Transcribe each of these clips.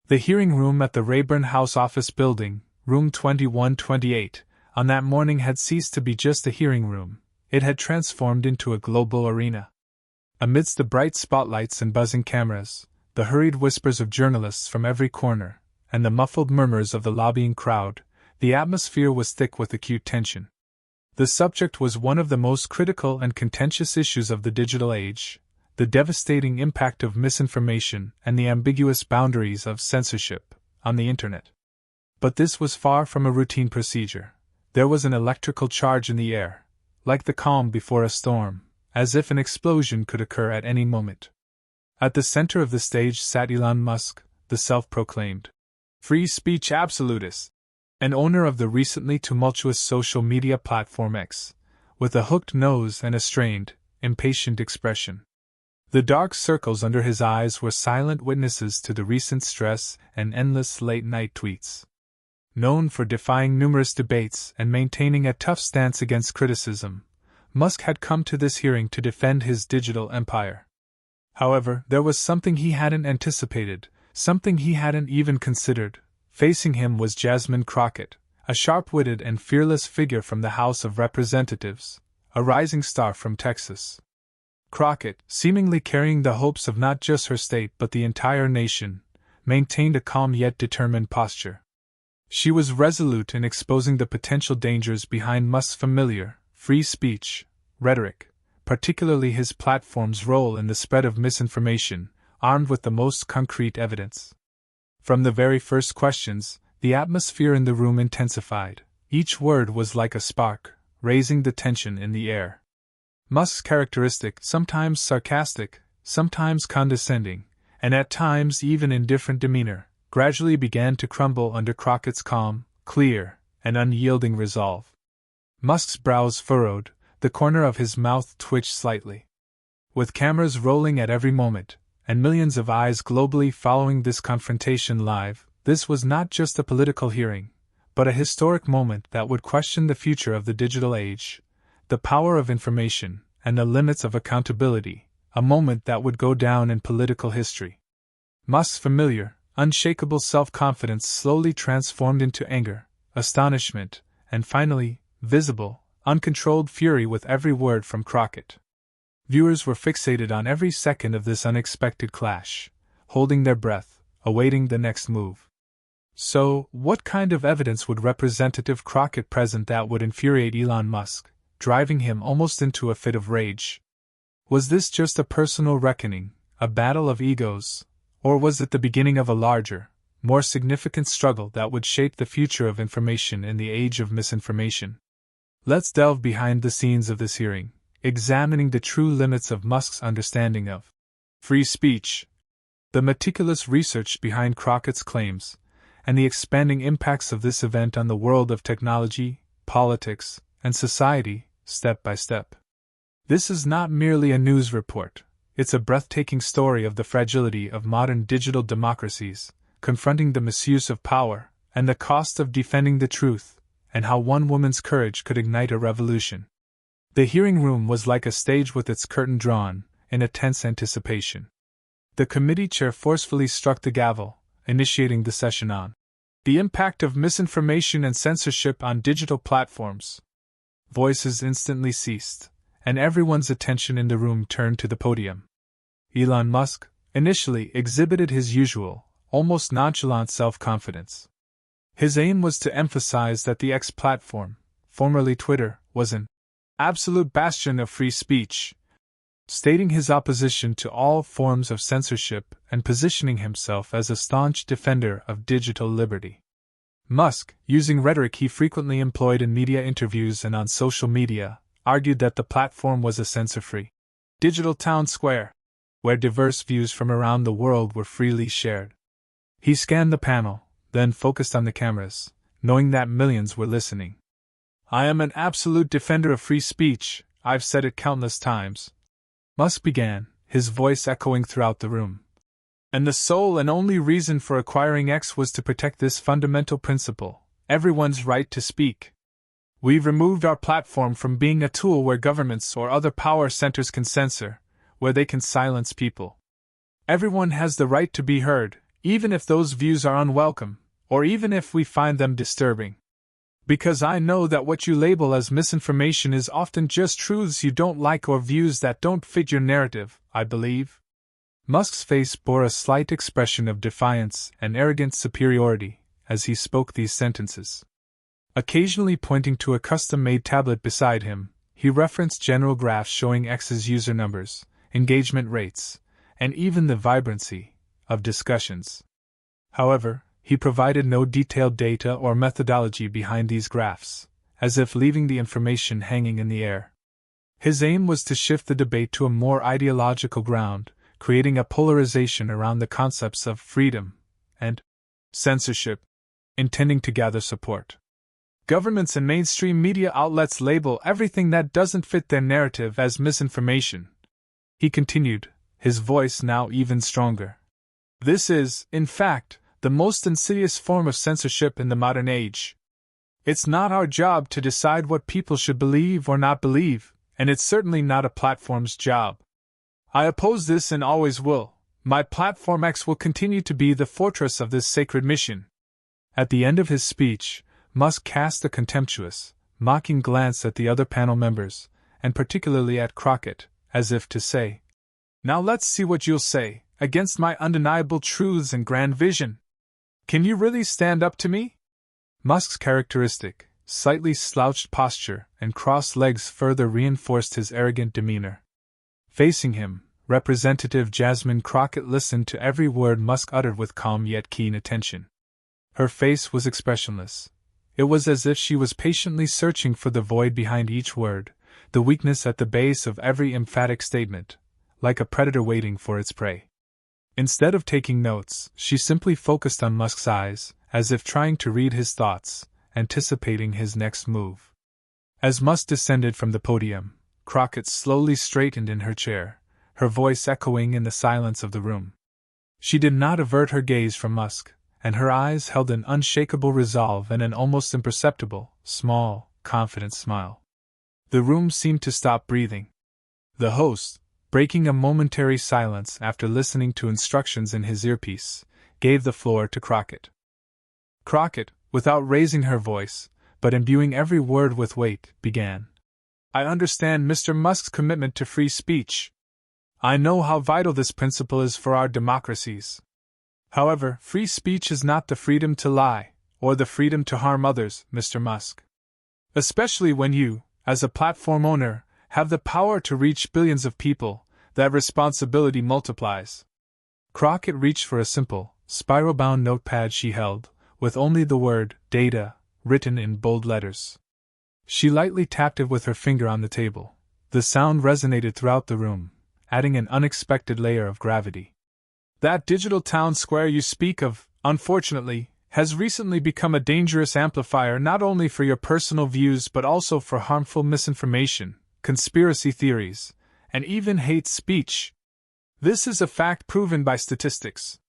The hearing room at the Rayburn House office building, room 2128, on that morning had ceased to be just a hearing room. It had transformed into a global arena. Amidst the bright spotlights and buzzing cameras, the hurried whispers of journalists from every corner, and the muffled murmurs of the lobbying crowd, the atmosphere was thick with acute tension. The subject was one of the most critical and contentious issues of the digital age: the devastating impact of misinformation and the ambiguous boundaries of censorship on the Internet. But this was far from a routine procedure. There was an electrical charge in the air, like the calm before a storm, as if an explosion could occur at any moment. At the center of the stage sat Elon Musk, the self-proclaimed free speech absolutist, and owner of the recently tumultuous social media platform X, with a hooked nose and a strained, impatient expression. The dark circles under his eyes were silent witnesses to the recent stress and endless late-night tweets. Known for defying numerous debates and maintaining a tough stance against criticism, Musk had come to this hearing to defend his digital empire. However, there was something he hadn't anticipated, something he hadn't even considered. Facing him was Jasmine Crockett, a sharp-witted and fearless figure from the House of Representatives, a rising star from Texas. Crockett, seemingly carrying the hopes of not just her state but the entire nation, maintained a calm yet determined posture. She was resolute in exposing the potential dangers behind Musk's familiar, free speech rhetoric, particularly his platform's role in the spread of misinformation, armed with the most concrete evidence. From the very first questions, the atmosphere in the room intensified. Each word was like a spark, raising the tension in the air. Musk's characteristic, sometimes sarcastic, sometimes condescending, and at times even indifferent demeanor, gradually began to crumble under Crockett's calm, clear, and unyielding resolve. Musk's brows furrowed, the corner of his mouth twitched slightly. With cameras rolling at every moment, and millions of eyes globally following this confrontation live, this was not just a political hearing, but a historic moment that would question the future of the digital age, the power of information, and the limits of accountability, a moment that would go down in political history. Musk's familiar, unshakable self-confidence slowly transformed into anger, astonishment, and finally, visible, uncontrolled fury with every word from Crockett. Viewers were fixated on every second of this unexpected clash, holding their breath, awaiting the next move. So, what kind of evidence would Representative Crockett present that would infuriate Elon Musk, driving him almost into a fit of rage? Was this just a personal reckoning, a battle of egos, or was it the beginning of a larger, more significant struggle that would shape the future of information in the age of misinformation? Let's delve behind the scenes of this hearing, examining the true limits of Musk's understanding of free speech, the meticulous research behind Crockett's claims, and the expanding impacts of this event on the world of technology, politics, and society, step by step. This is not merely a news report, it's a breathtaking story of the fragility of modern digital democracies, confronting the misuse of power, and the cost of defending the truth, and how one woman's courage could ignite a revolution. The hearing room was like a stage with its curtain drawn, in a tense anticipation. The committee chair forcefully struck the gavel, initiating the session on the impact of misinformation and censorship on digital platforms. Voices instantly ceased, and everyone's attention in the room turned to the podium. Elon Musk, initially, exhibited his usual, almost nonchalant self-confidence. His aim was to emphasize that the X platform, formerly Twitter, was an absolute bastion of free speech, stating his opposition to all forms of censorship and positioning himself as a staunch defender of digital liberty. Musk, using rhetoric he frequently employed in media interviews and on social media, argued that the platform was a censor-free digital town square, where diverse views from around the world were freely shared. He scanned the panel, then focused on the cameras, knowing that millions were listening. "I am an absolute defender of free speech, I've said it countless times," Musk began, his voice echoing throughout the room. "And the sole and only reason for acquiring X was to protect this fundamental principle, everyone's right to speak. We've removed our platform from being a tool where governments or other power centers can censor, where they can silence people. Everyone has the right to be heard, even if those views are unwelcome, or even if we find them disturbing. Because I know that what you label as misinformation is often just truths you don't like or views that don't fit your narrative, I believe. Musk's face bore a slight expression of defiance and arrogant superiority as he spoke these sentences. Occasionally pointing to a custom-made tablet beside him, he referenced general graphs showing X's user numbers, engagement rates, and even the vibrancy of discussions. However, he provided no detailed data or methodology behind these graphs, as if leaving the information hanging in the air. His aim was to shift the debate to a more ideological ground, creating a polarization around the concepts of freedom and censorship, intending to gather support. Governments and mainstream media outlets label everything that doesn't fit their narrative as misinformation. He continued, his voice now even stronger. This is, in fact, the most insidious form of censorship in the modern age. It's not our job to decide what people should believe or not believe, and it's certainly not a platform's job. I oppose this and always will. My platform X will continue to be the fortress of this sacred mission. At the end of his speech, Musk cast a contemptuous, mocking glance at the other panel members, and particularly at Crockett, as if to say, "Now let's see what you'll say against my undeniable truths and grand vision. Can you really stand up to me?" Musk's characteristic, slightly slouched posture and crossed legs further reinforced his arrogant demeanor. Facing him, Representative Jasmine Crockett listened to every word Musk uttered with calm yet keen attention. Her face was expressionless. It was as if she was patiently searching for the void behind each word, the weakness at the base of every emphatic statement, like a predator waiting for its prey. Instead of taking notes, she simply focused on Musk's eyes, as if trying to read his thoughts, anticipating his next move. As Musk descended from the podium, Crockett slowly straightened in her chair, her voice echoing in the silence of the room. She did not avert her gaze from Musk, and her eyes held an unshakable resolve and an almost imperceptible, small, confident smile. The room seemed to stop breathing. The host, breaking a momentary silence after listening to instructions in his earpiece, gave the floor to Crockett. Crockett, without raising her voice, but imbuing every word with weight, began. "I understand Mr. Musk's commitment to free speech. I know how vital this principle is for our democracies. However, free speech is not the freedom to lie, or the freedom to harm others, Mr. Musk. Especially when you, as a platform owner, have the power to reach billions of people, that responsibility multiplies." Crockett reached for a simple, spiral-bound notepad she held, with only the word, data, written in bold letters. She lightly tapped it with her finger on the table. The sound resonated throughout the room, adding an unexpected layer of gravity. "That digital town square you speak of, unfortunately, has recently become a dangerous amplifier not only for your personal views but also for harmful misinformation, conspiracy theories, and even hate speech. This is a fact proven by statistics."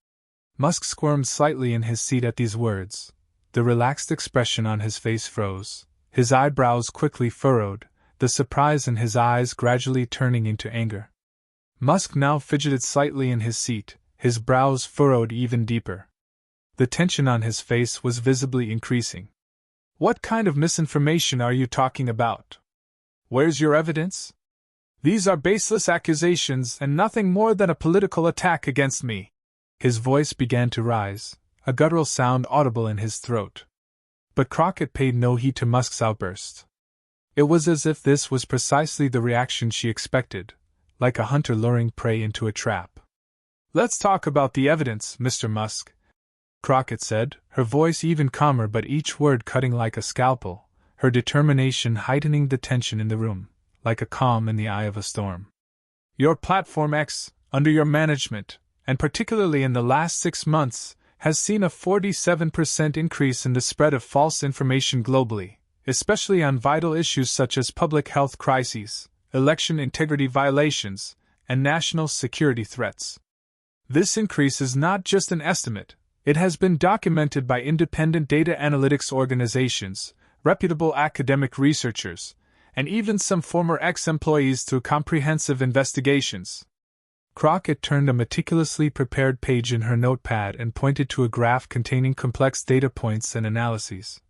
Musk squirmed slightly in his seat at these words. The relaxed expression on his face froze, his eyebrows quickly furrowed, the surprise in his eyes gradually turning into anger. Musk now fidgeted slightly in his seat, his brows furrowed even deeper. The tension on his face was visibly increasing. "What kind of misinformation are you talking about? Where's your evidence? These are baseless accusations and nothing more than a political attack against me." His voice began to rise, a guttural sound audible in his throat. But Crockett paid no heed to Musk's outburst. It was as if this was precisely the reaction she expected, like a hunter luring prey into a trap. "Let's talk about the evidence, Mr. Musk," Crockett said, her voice even calmer but each word cutting like a scalpel, her determination heightening the tension in the room, like a calm in the eye of a storm. "Your platform X, under your management, and particularly in the last 6 months, has seen a 47% increase in the spread of false information globally, especially on vital issues such as public health crises, election integrity violations, and national security threats. This increase is not just an estimate, it has been documented by independent data analytics organizations, reputable academic researchers, and even some former ex-employees through comprehensive investigations." Crockett turned a meticulously prepared page in her notepad and pointed to a graph containing complex data points and analyses.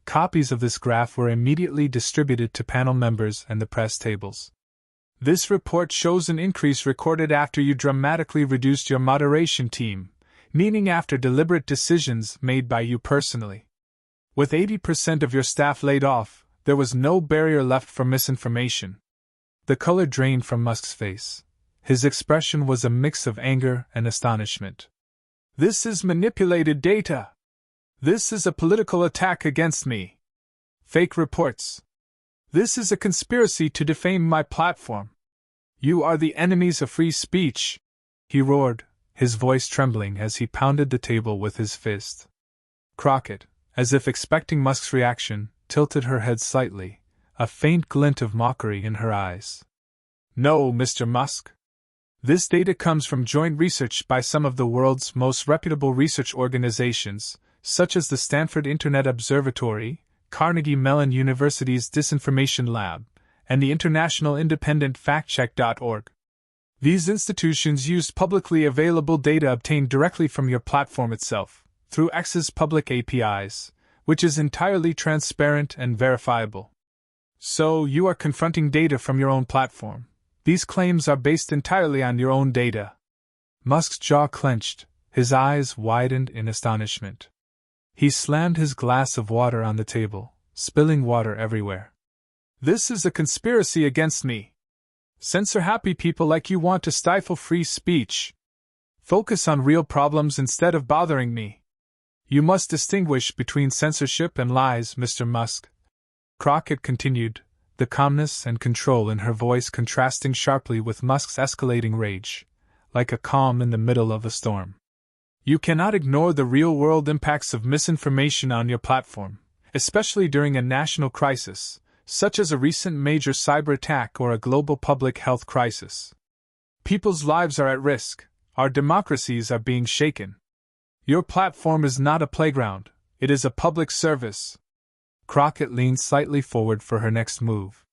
Copies of this graph were immediately distributed to panel members and the press tables. This report shows an increase recorded after you dramatically reduced your moderation team, meaning after deliberate decisions made by you personally. With 80% of your staff laid off, there was no barrier left for misinformation. The color drained from Musk's face. His expression was a mix of anger and astonishment. This is manipulated data. This is a political attack against me. Fake reports. This is a conspiracy to defame my platform. You are the enemies of free speech, he roared, his voice trembling as he pounded the table with his fist. Crockett, as if expecting Musk's reaction, tilted her head slightly, a faint glint of mockery in her eyes. No, Mr. Musk. This data comes from joint research by some of the world's most reputable research organizations, such as the Stanford Internet Observatory, Carnegie Mellon University's Disinformation Lab, and the International Independent FactCheck.org. These institutions used publicly available data obtained directly from your platform itself, through X's public APIs, which is entirely transparent and verifiable. So, you are confronting data from your own platform. These claims are based entirely on your own data. Musk's jaw clenched, his eyes widened in astonishment. He slammed his glass of water on the table, spilling water everywhere. This is a conspiracy against me. Censor-happy people like you want to stifle free speech. Focus on real problems instead of bothering me. You must distinguish between censorship and lies, Mr. Musk. Crockett continued, the calmness and control in her voice contrasting sharply with Musk's escalating rage, like a calm in the middle of a storm. You cannot ignore the real-world impacts of misinformation on your platform, especially during a national crisis, such as a recent major cyber attack or a global public health crisis. People's lives are at risk, our democracies are being shaken. Your platform is not a playground, it is a public service. Crockett leaned slightly forward for her next move.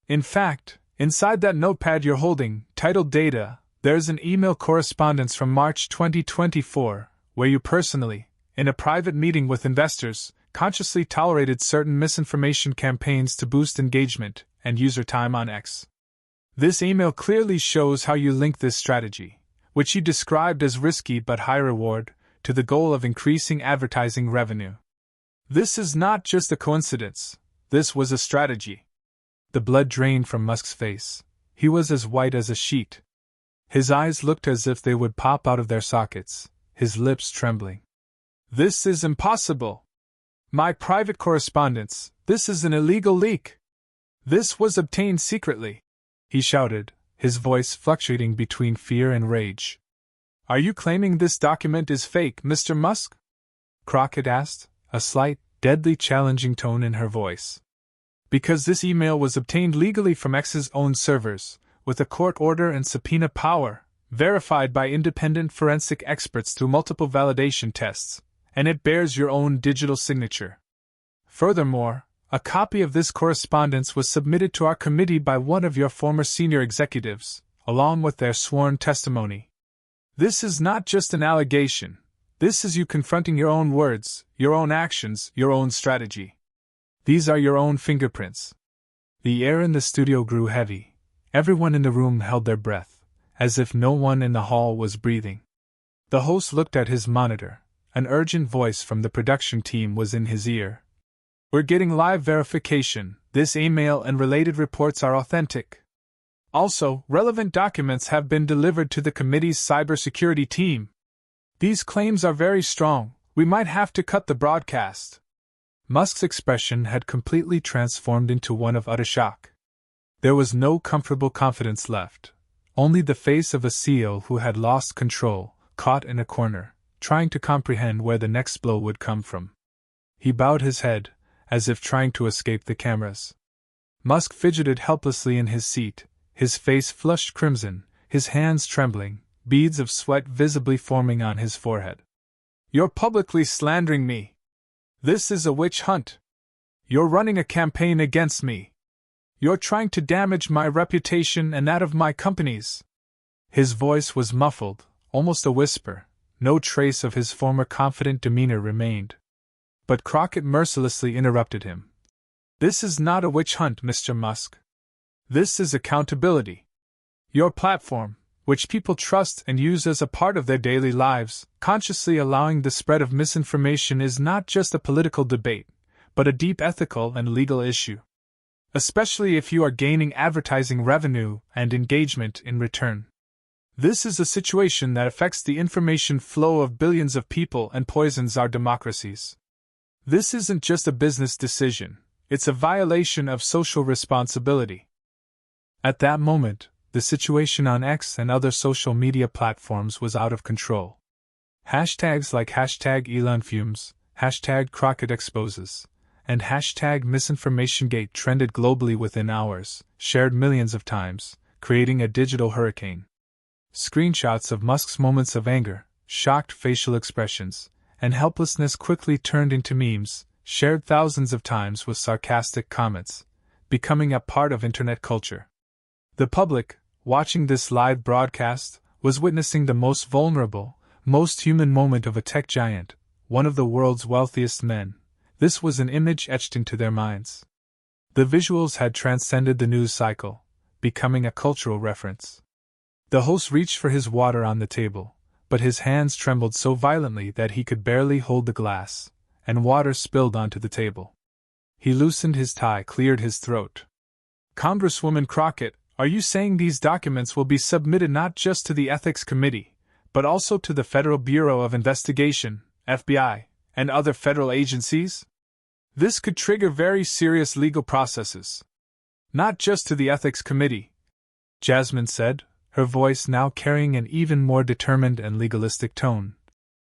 In fact, inside that notepad you're holding, titled Data, there's an email correspondence from March 2024, where you personally, in a private meeting with investors, consciously tolerated certain misinformation campaigns to boost engagement and user time on X. This email clearly shows how you link this strategy, which you described as risky but high reward, to the goal of increasing advertising revenue. This is not just a coincidence, this was a strategy. The blood drained from Musk's face. He was as white as a sheet. His eyes looked as if they would pop out of their sockets, his lips trembling. This is impossible! My private correspondence, this is an illegal leak! This was obtained secretly! He shouted, his voice fluctuating between fear and rage. Are you claiming this document is fake, Mr. Musk? Crockett asked, a slight, deadly challenging tone in her voice. Because this email was obtained legally from X's own servers, with a court order and subpoena power, verified by independent forensic experts through multiple validation tests, and it bears your own digital signature. Furthermore, a copy of this correspondence was submitted to our committee by one of your former senior executives, along with their sworn testimony. This is not just an allegation, this is you confronting your own words, your own actions, your own strategy. These are your own fingerprints. The air in the studio grew heavy. Everyone in the room held their breath, as if no one in the hall was breathing. The host looked at his monitor. An urgent voice from the production team was in his ear. We're getting live verification. This email and related reports are authentic. Also, relevant documents have been delivered to the committee's cybersecurity team. These claims are very strong. We might have to cut the broadcast. Musk's expression had completely transformed into one of utter shock. There was no comfortable confidence left, only the face of a CEO who had lost control, caught in a corner, trying to comprehend where the next blow would come from. He bowed his head, as if trying to escape the cameras. Musk fidgeted helplessly in his seat, his face flushed crimson, his hands trembling, beads of sweat visibly forming on his forehead. You're publicly slandering me. This is a witch hunt. You're running a campaign against me. You're trying to damage my reputation and that of my companies. His voice was muffled, almost a whisper. No trace of his former confident demeanor remained. But Crockett mercilessly interrupted him. "This is not a witch hunt, Mr. Musk. This is accountability. Your platform, which people trust and use as a part of their daily lives, consciously allowing the spread of misinformation is not just a political debate, but a deep ethical and legal issue. Especially if you are gaining advertising revenue and engagement in return. This is a situation that affects the information flow of billions of people and poisons our democracies. This isn't just a business decision, it's a violation of social responsibility." At that moment, the situation on X and other social media platforms was out of control. Hashtags like #Elon FUMES, #Crockett Exposes, and #MisinformationGate trended globally within hours, shared millions of times, creating a digital hurricane. Screenshots of Musk's moments of anger, shocked facial expressions, and helplessness quickly turned into memes, shared thousands of times with sarcastic comments, becoming a part of internet culture. The public, watching this live broadcast, was witnessing the most vulnerable, most human moment of a tech giant, one of the world's wealthiest men. This was an image etched into their minds. The visuals had transcended the news cycle, becoming a cultural reference. The host reached for his water on the table, but his hands trembled so violently that he could barely hold the glass, and water spilled onto the table. He loosened his tie, cleared his throat. "Congresswoman Crockett, are you saying these documents will be submitted not just to the Ethics Committee, but also to the Federal Bureau of Investigation, FBI, and other federal agencies? This could trigger very serious legal processes." "Not just to the Ethics Committee," Jasmine said, her voice now carrying an even more determined and legalistic tone.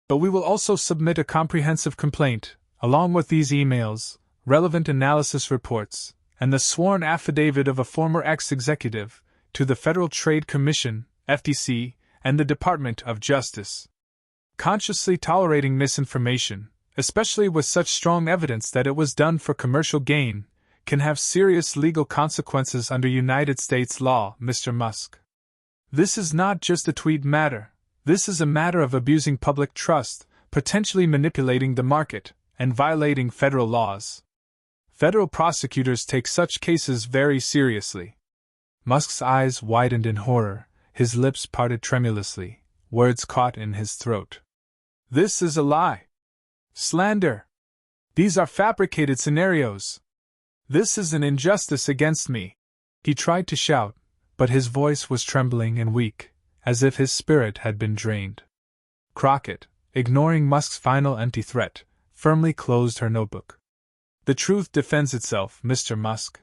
"But we will also submit a comprehensive complaint, along with these emails, relevant analysis reports, and the sworn affidavit of a former ex-executive, to the Federal Trade Commission, FTC, and the Department of Justice. Consciously tolerating misinformation, especially with such strong evidence that it was done for commercial gain, can have serious legal consequences under United States law, Mr. Musk. This is not just a tweet matter, this is a matter of abusing public trust, potentially manipulating the market, and violating federal laws. Federal prosecutors take such cases very seriously." Musk's eyes widened in horror, his lips parted tremulously, words caught in his throat. "This is a lie. Slander. These are fabricated scenarios. This is an injustice against me." He tried to shout, but his voice was trembling and weak, as if his spirit had been drained. Crockett, ignoring Musk's final empty threat, firmly closed her notebook. "The truth defends itself, Mr. Musk.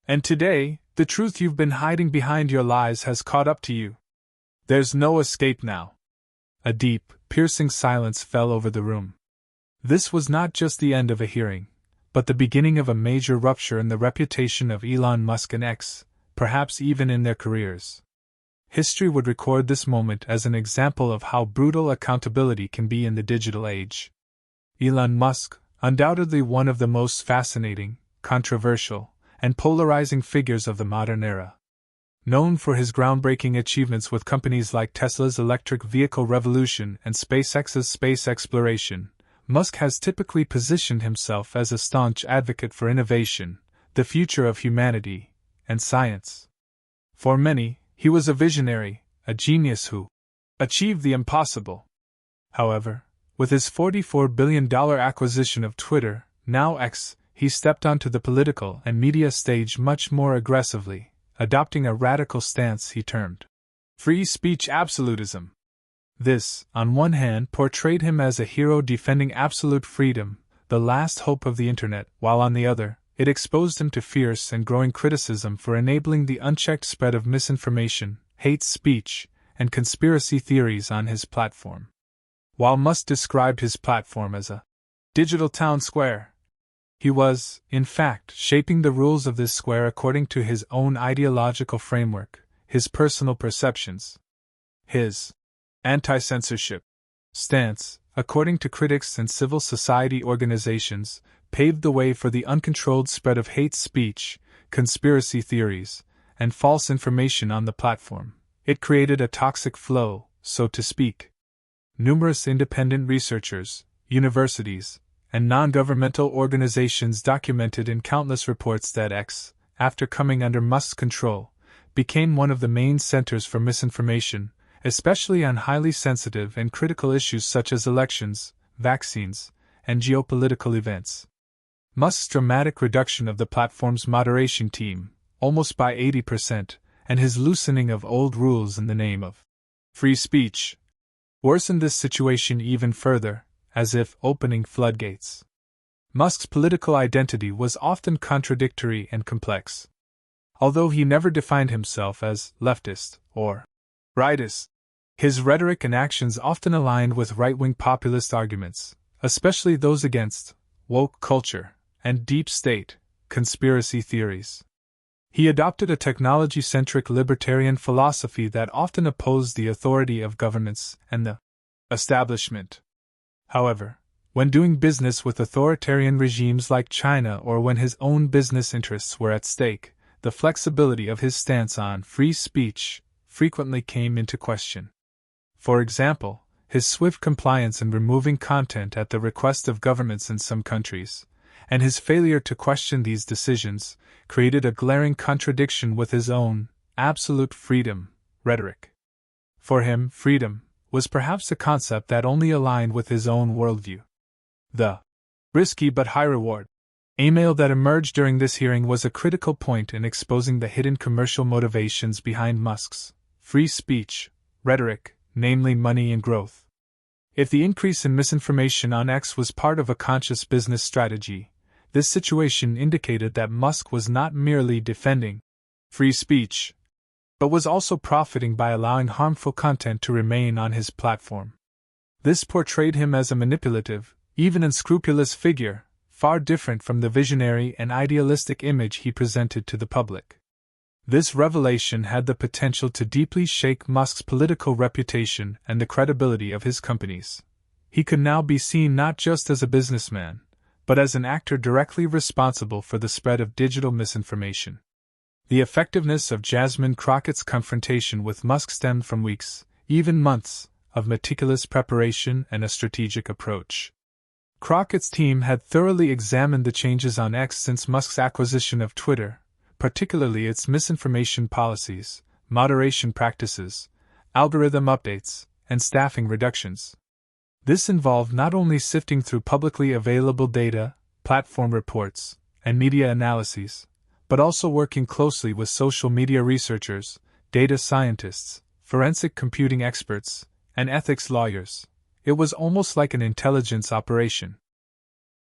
And today, the truth you've been hiding behind your lies has caught up to you. There's no escape now." A deep, piercing silence fell over the room. This was not just the end of a hearing, but the beginning of a major rupture in the reputation of Elon Musk and X, perhaps even in their careers. History would record this moment as an example of how brutal accountability can be in the digital age. Elon Musk, undoubtedly one of the most fascinating, controversial, and polarizing figures of the modern era. Known for his groundbreaking achievements with companies like Tesla's electric vehicle revolution and SpaceX's space exploration, Musk has typically positioned himself as a staunch advocate for innovation, the future of humanity, and science. For many, he was a visionary, a genius who achieved the impossible. However, with his $44 billion acquisition of Twitter, now X, he stepped onto the political and media stage much more aggressively, adopting a radical stance he termed free speech absolutism. This, on one hand, portrayed him as a hero defending absolute freedom, the last hope of the internet, while on the other, it exposed him to fierce and growing criticism for enabling the unchecked spread of misinformation, hate speech, and conspiracy theories on his platform. While Musk described his platform as a digital town square, he was, in fact, shaping the rules of this square according to his own ideological framework, his personal perceptions. His anti-censorship stance, according to critics and civil society organizations, paved the way for the uncontrolled spread of hate speech, conspiracy theories, and false information on the platform. It created a toxic flow, so to speak. Numerous independent researchers, universities, and non-governmental organizations documented in countless reports that X, after coming under Musk's control, became one of the main centers for misinformation, especially on highly sensitive and critical issues such as elections, vaccines, and geopolitical events. Musk's dramatic reduction of the platform's moderation team, almost by 80%, and his loosening of old rules in the name of free speech, worsened this situation even further, as if opening floodgates. Musk's political identity was often contradictory and complex. Although he never defined himself as leftist or rightist, his rhetoric and actions often aligned with right-wing populist arguments, especially those against woke culture and deep state conspiracy theories. He adopted a technology-centric libertarian philosophy that often opposed the authority of governments and the establishment. However, when doing business with authoritarian regimes like China or when his own business interests were at stake, the flexibility of his stance on free speech frequently came into question. For example, his swift compliance in removing content at the request of governments in some countries, and his failure to question these decisions, created a glaring contradiction with his own absolute freedom rhetoric. For him, freedom was perhaps a concept that only aligned with his own worldview. The risky but high reward email that emerged during this hearing was a critical point in exposing the hidden commercial motivations behind Musk's free speech rhetoric, namely money and growth. If the increase in misinformation on X was part of a conscious business strategy, this situation indicated that Musk was not merely defending free speech, but was also profiting by allowing harmful content to remain on his platform. This portrayed him as a manipulative, even unscrupulous figure, far different from the visionary and idealistic image he presented to the public. This revelation had the potential to deeply shake Musk's political reputation and the credibility of his companies. He could now be seen not just as a businessman, but as an actor directly responsible for the spread of digital misinformation. The effectiveness of Jasmine Crockett's confrontation with Musk stemmed from weeks, even months, of meticulous preparation and a strategic approach. Crockett's team had thoroughly examined the changes on X since Musk's acquisition of Twitter, particularly its misinformation policies, moderation practices, algorithm updates, and staffing reductions. This involved not only sifting through publicly available data, platform reports, and media analyses, but also working closely with social media researchers, data scientists, forensic computing experts, and ethics lawyers. It was almost like an intelligence operation.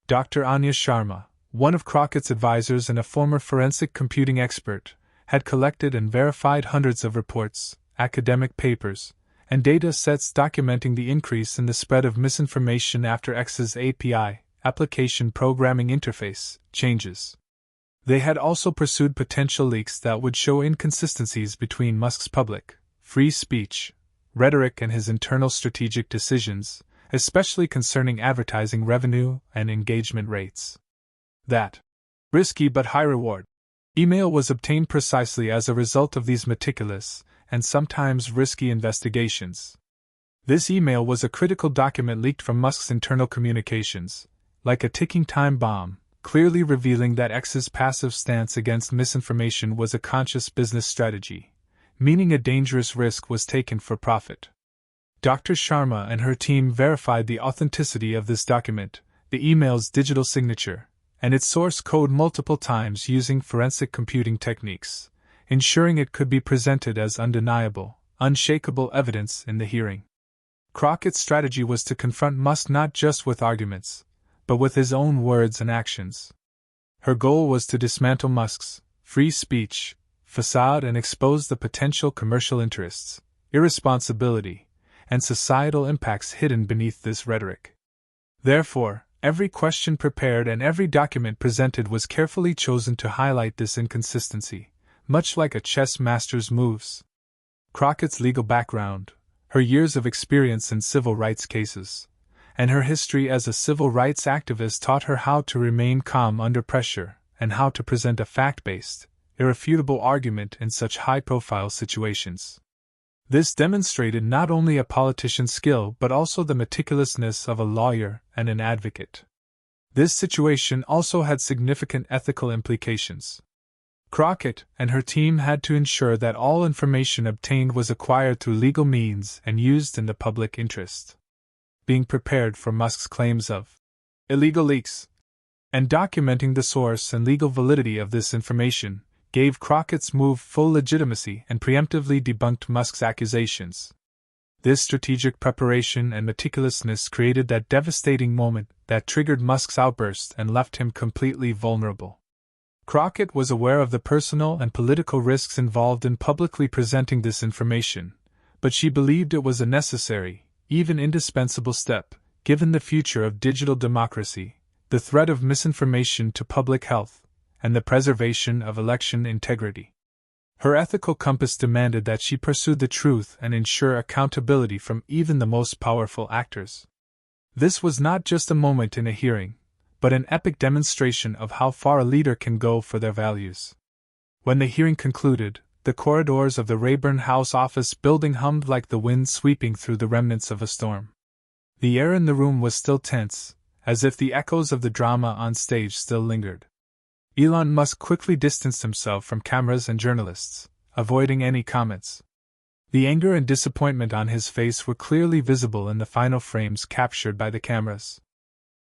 Dr. Anya Sharma, one of Crockett's advisors and a former forensic computing expert, had collected and verified hundreds of reports, academic papers, and data sets documenting the increase in the spread of misinformation after X's API, application programming interface, changes. They had also pursued potential leaks that would show inconsistencies between Musk's public, free speech rhetoric and his internal strategic decisions, especially concerning advertising revenue and engagement rates. That risky but high reward email was obtained precisely as a result of these meticulous and sometimes risky investigations. This email was a critical document leaked from Musk's internal communications, like a ticking time bomb, clearly revealing that X's passive stance against misinformation was a conscious business strategy, meaning a dangerous risk was taken for profit. Dr. Sharma and her team verified the authenticity of this document, the email's digital signature, and its source code multiple times using forensic computing techniques, ensuring it could be presented as undeniable, unshakable evidence in the hearing. Crockett's strategy was to confront Musk not just with arguments, but with his own words and actions. Her goal was to dismantle Musk's free speech facade and expose the potential commercial interests, irresponsibility, and societal impacts hidden beneath this rhetoric. Therefore, every question prepared and every document presented was carefully chosen to highlight this inconsistency, much like a chess master's moves. Crockett's legal background, her years of experience in civil rights cases, and her history as a civil rights activist taught her how to remain calm under pressure and how to present a fact-based, irrefutable argument in such high-profile situations. This demonstrated not only a politician's skill but also the meticulousness of a lawyer and an advocate. This situation also had significant ethical implications. Crockett and her team had to ensure that all information obtained was acquired through legal means and used in the public interest. Being prepared for Musk's claims of illegal leaks and documenting the source and legal validity of this information gave Crockett's move full legitimacy and preemptively debunked Musk's accusations. This strategic preparation and meticulousness created that devastating moment that triggered Musk's outburst and left him completely vulnerable. Crockett was aware of the personal and political risks involved in publicly presenting this information, but she believed it was a necessary, even indispensable step, given the future of digital democracy, the threat of misinformation to public health, and the preservation of election integrity. Her ethical compass demanded that she pursue the truth and ensure accountability from even the most powerful actors. This was not just a moment in a hearing, but an epic demonstration of how far a leader can go for their values. When the hearing concluded, the corridors of the Rayburn House office building hummed like the wind sweeping through the remnants of a storm. The air in the room was still tense, as if the echoes of the drama on stage still lingered. Elon Musk quickly distanced himself from cameras and journalists, avoiding any comments. The anger and disappointment on his face were clearly visible in the final frames captured by the cameras.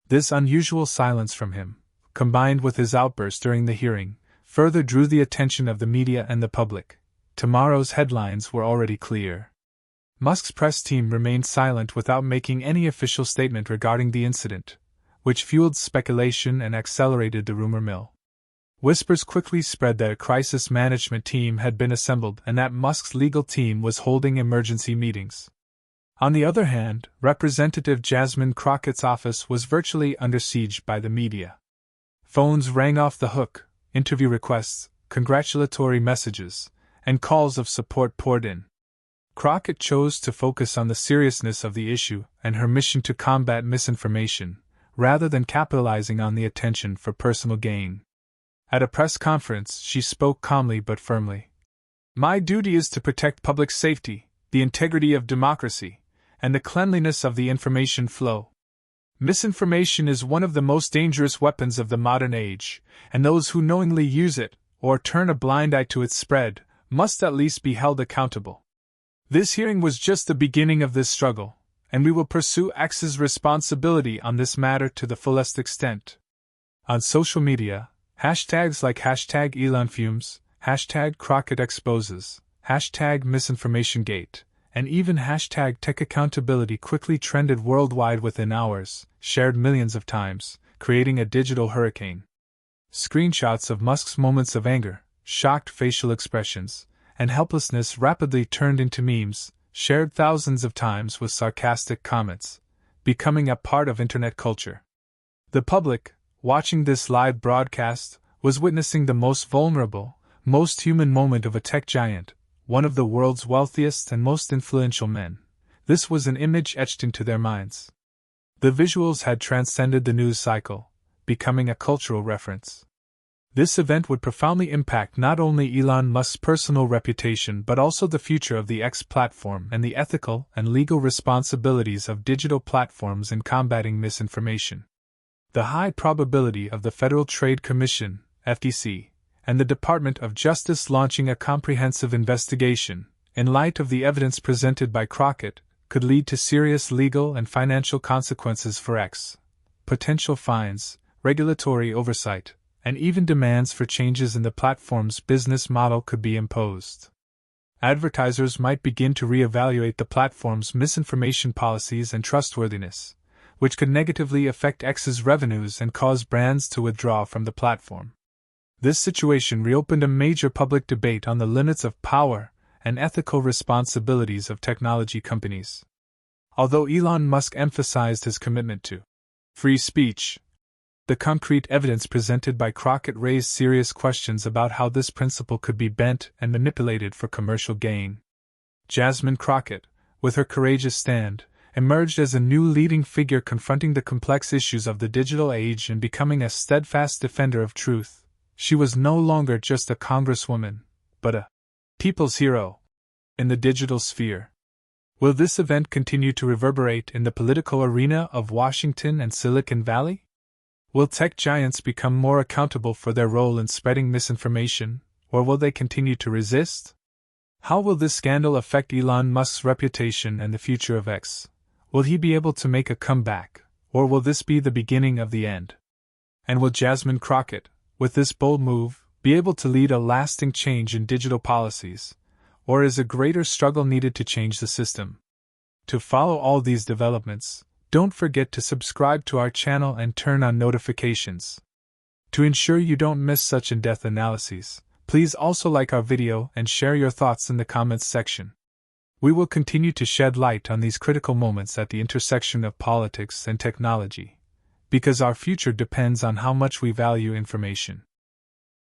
This unusual silence from him, combined with his outburst during the hearing, further drew the attention of the media and the public. Tomorrow's headlines were already clear. Musk's press team remained silent without making any official statement regarding the incident, which fueled speculation and accelerated the rumor mill. Whispers quickly spread that a crisis management team had been assembled and that Musk's legal team was holding emergency meetings. On the other hand, Representative Jasmine Crockett's office was virtually under siege by the media. Phones rang off the hook, interview requests, congratulatory messages, and calls of support poured in. Crockett chose to focus on the seriousness of the issue and her mission to combat misinformation, rather than capitalizing on the attention for personal gain. At a press conference, she spoke calmly but firmly. "My duty is to protect public safety, the integrity of democracy, and the cleanliness of the information flow. Misinformation is one of the most dangerous weapons of the modern age, and those who knowingly use it, or turn a blind eye to its spread, must at least be held accountable. This hearing was just the beginning of this struggle, and we will pursue X's responsibility on this matter to the fullest extent." On social media, hashtags like #ElonFumes, #CrockettExposes, #MisinformationGate, and even #TechAccountability quickly trended worldwide within hours, shared millions of times, creating a digital hurricane. Screenshots of Musk's moments of anger, shocked facial expressions, and helplessness rapidly turned into memes, shared thousands of times with sarcastic comments, becoming a part of internet culture. The public, watching this live broadcast, was witnessing the most vulnerable, most human moment of a tech giant, one of the world's wealthiest and most influential men. This was an image etched into their minds. The visuals had transcended the news cycle, becoming a cultural reference. This event would profoundly impact not only Elon Musk's personal reputation but also the future of the X platform and the ethical and legal responsibilities of digital platforms in combating misinformation. The high probability of the Federal Trade Commission, FTC, and the Department of Justice launching a comprehensive investigation, in light of the evidence presented by Crockett, could lead to serious legal and financial consequences for X. Potential fines, regulatory oversight, and even demands for changes in the platform's business model could be imposed. Advertisers might begin to reevaluate the platform's misinformation policies and trustworthiness, which could negatively affect X's revenues and cause brands to withdraw from the platform. This situation reopened a major public debate on the limits of power and ethical responsibilities of technology companies. Although Elon Musk emphasized his commitment to free speech, the concrete evidence presented by Crockett raised serious questions about how this principle could be bent and manipulated for commercial gain. Jasmine Crockett, with her courageous stand, emerged as a new leading figure confronting the complex issues of the digital age and becoming a steadfast defender of truth. She was no longer just a congresswoman, but a people's hero. in the digital sphere? Will this event continue to reverberate in the political arena of Washington and Silicon Valley? Will tech giants become more accountable for their role in spreading misinformation, or will they continue to resist? How will this scandal affect Elon Musk's reputation and the future of X? Will he be able to make a comeback, or will this be the beginning of the end? And will Jasmine Crockett, with this bold move, be able to lead a lasting change in digital policies, or is a greater struggle needed to change the system? To follow all these developments, don't forget to subscribe to our channel and turn on notifications. To ensure you don't miss such in-depth analyses, please also like our video and share your thoughts in the comments section. We will continue to shed light on these critical moments at the intersection of politics and technology, because our future depends on how much we value information.